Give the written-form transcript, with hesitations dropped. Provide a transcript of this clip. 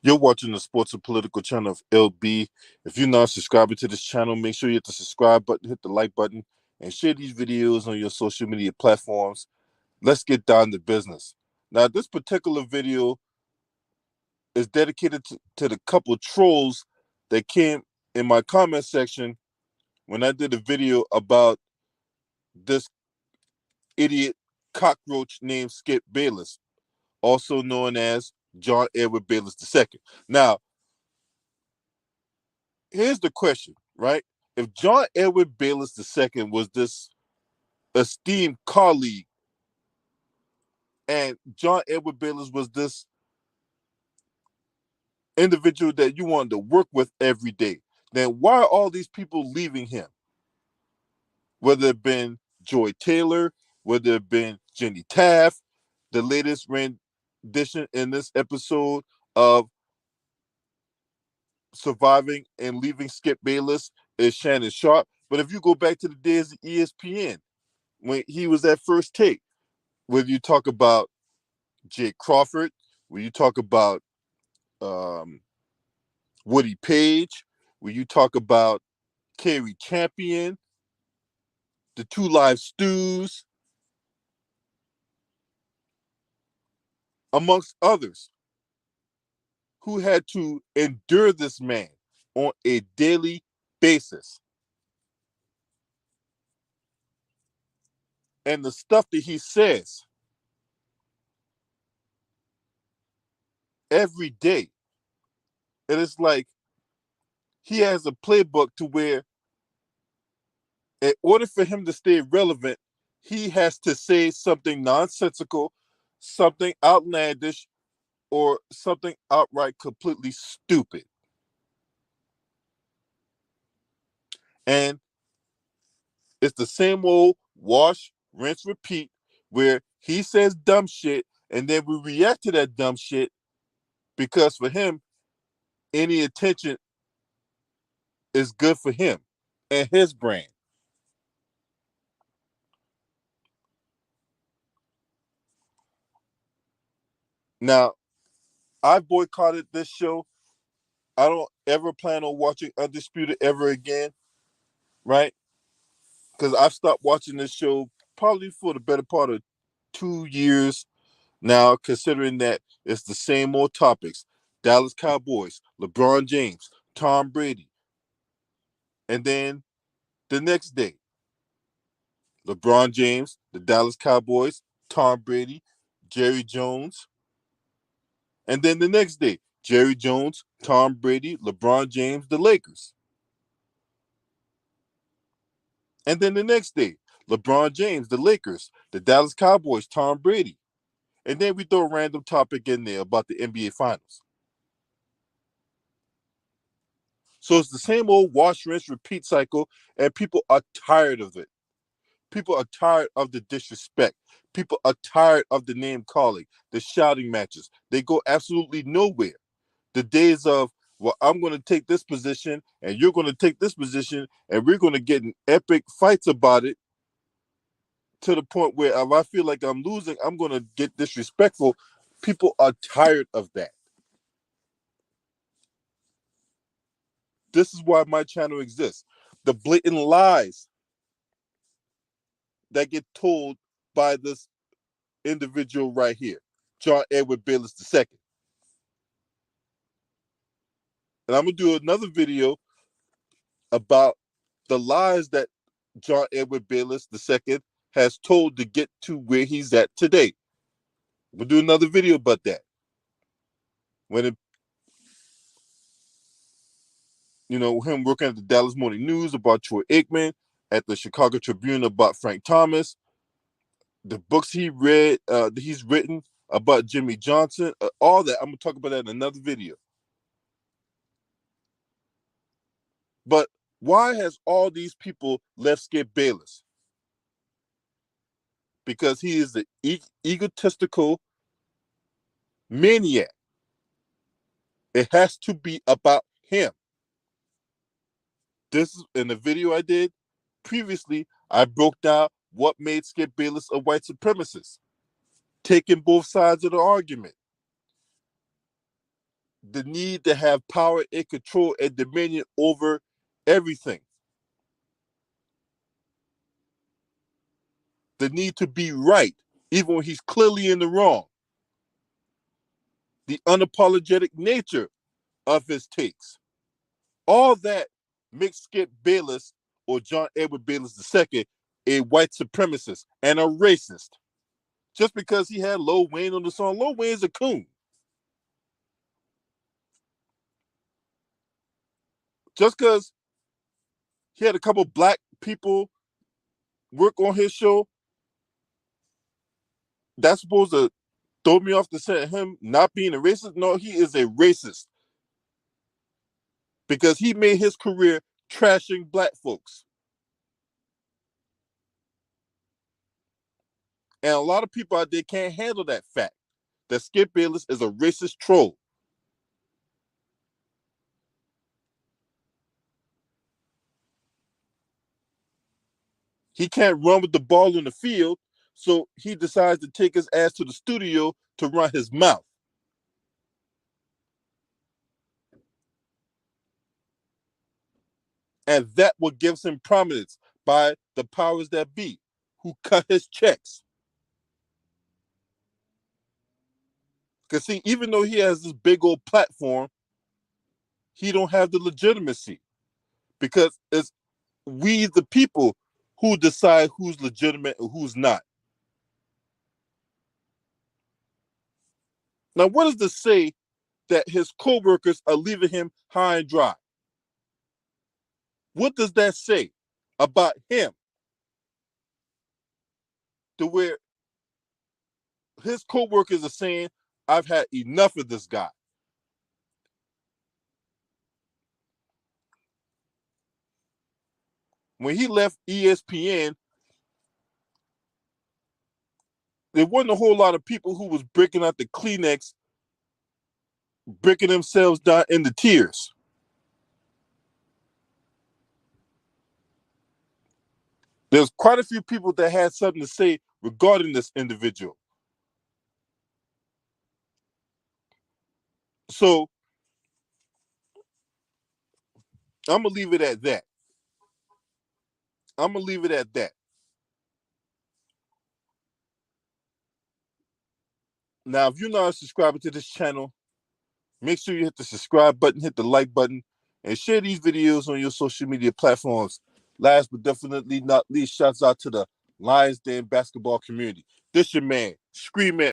You're watching the Sports and Political channel of LB. If you're not subscribing to this channel, make sure you hit the subscribe button, hit the like button, and share these videos on your social media platforms. Let's get down to business. Now, this particular video is dedicated to the couple trolls that came in my comment section when I did a video about this idiot cockroach named Skip Bayless, also known as John Edward Bayless II. Now, here's the question, right? If John Edward Bayless II was this esteemed colleague and John Edward Bayless was this individual that you wanted to work with every day, then why are all these people leaving him? Whether it been Joy Taylor, whether it been Jenny Taft, the latest rendition in this episode of Surviving and Leaving Skip Bayless is Shannon Sharp. But if you go back to the days of ESPN, when he was at First Take, whether you talk about Jake Crawford, when you talk about um, Woody Page, when you talk about Kerry Champion, the Two Live Stews, amongst others, who had to endure this man on a daily basis. And the stuff that he says every day, and it's like he has a playbook to where, in order for him to stay relevant, he has to say something nonsensical, something outlandish, or something outright completely stupid. And it's the same old wash, rinse, repeat, where he says dumb shit and then we react to that dumb shit because for him, any attention is good for him and his brand. Now, I boycotted this show. I don't ever plan on watching Undisputed ever again, right? Because I've stopped watching this show probably for the better part of 2 years now, considering that it's the same old topics: Dallas Cowboys, LeBron James, Tom Brady. And then the next day, LeBron James, the Dallas Cowboys, Tom Brady, Jerry Jones. And then the next day, Jerry Jones, Tom Brady, LeBron James, the Lakers. And then the next day, LeBron James, the Lakers, the Dallas Cowboys, Tom Brady. And then we throw a random topic in there about the NBA Finals. So it's the same old wash, rinse, repeat cycle, and people are tired of it. People are tired of the disrespect. People are tired of the name calling, the shouting matches. They go absolutely nowhere. The days of, well, I'm going to take this position and you're going to take this position and we're going to get in epic fights about it to the point where if I feel like I'm losing, I'm going to get disrespectful. People are tired of that. This is why my channel exists. The blatant lies that get told by this individual right here, John Edward Bayless II. And I'm going to do another video about the lies that John Edward Bayless II has told to get to where he's at today. We'll do another video about that. When it, him working at the Dallas Morning News about Troy Aikman, at the Chicago Tribune about Frank Thomas, the books he's written about Jimmy Johnson, all that. I'm gonna talk about that in another video. But why has all these people left Skip Bayless? Because he is the egotistical maniac. It has to be about him. This is in the video I did previously. I broke down what made Skip Bayless a white supremacist, taking both sides of the argument. the need to have power and control and dominion over everything. The need to be right, even when he's clearly in the wrong. The unapologetic nature of his takes. All that makes Skip Bayless, or John Edward Bayless II, a white supremacist and a racist. Just because he had Lil Wayne on the song. Lil Wayne's a coon. Just because he had a couple black people work on his show, that's supposed to throw me off the scent of him not being a racist? No, he is a racist. Because he made his career trashing black folks. And a lot of people out there can't handle that fact that Skip Bayless is a racist troll. He can't run with the ball on the field, so he decides to take his ass to the studio to run his mouth. And that what gives him prominence by the powers that be, who cut his checks. Because see, even though he has this big old platform, he don't have the legitimacy. Because it's we the people who decide who's legitimate and who's not. Now, what does this say that his co-workers are leaving him high and dry? What does that say about him? To where his co-workers are saying, I've had enough of this guy. When he left ESPN, there wasn't a whole lot of people who was breaking out the Kleenex, breaking themselves down into tears. There's quite a few people that had something to say regarding this individual. So I'm going to leave it at that. I'm going to leave it at that. Now, if you're not a subscriber to this channel, make sure you hit the subscribe button, hit the like button, and share these videos on your social media platforms. Last but definitely not least, shouts out to the Lions Den basketball community. This your man, Scream Man.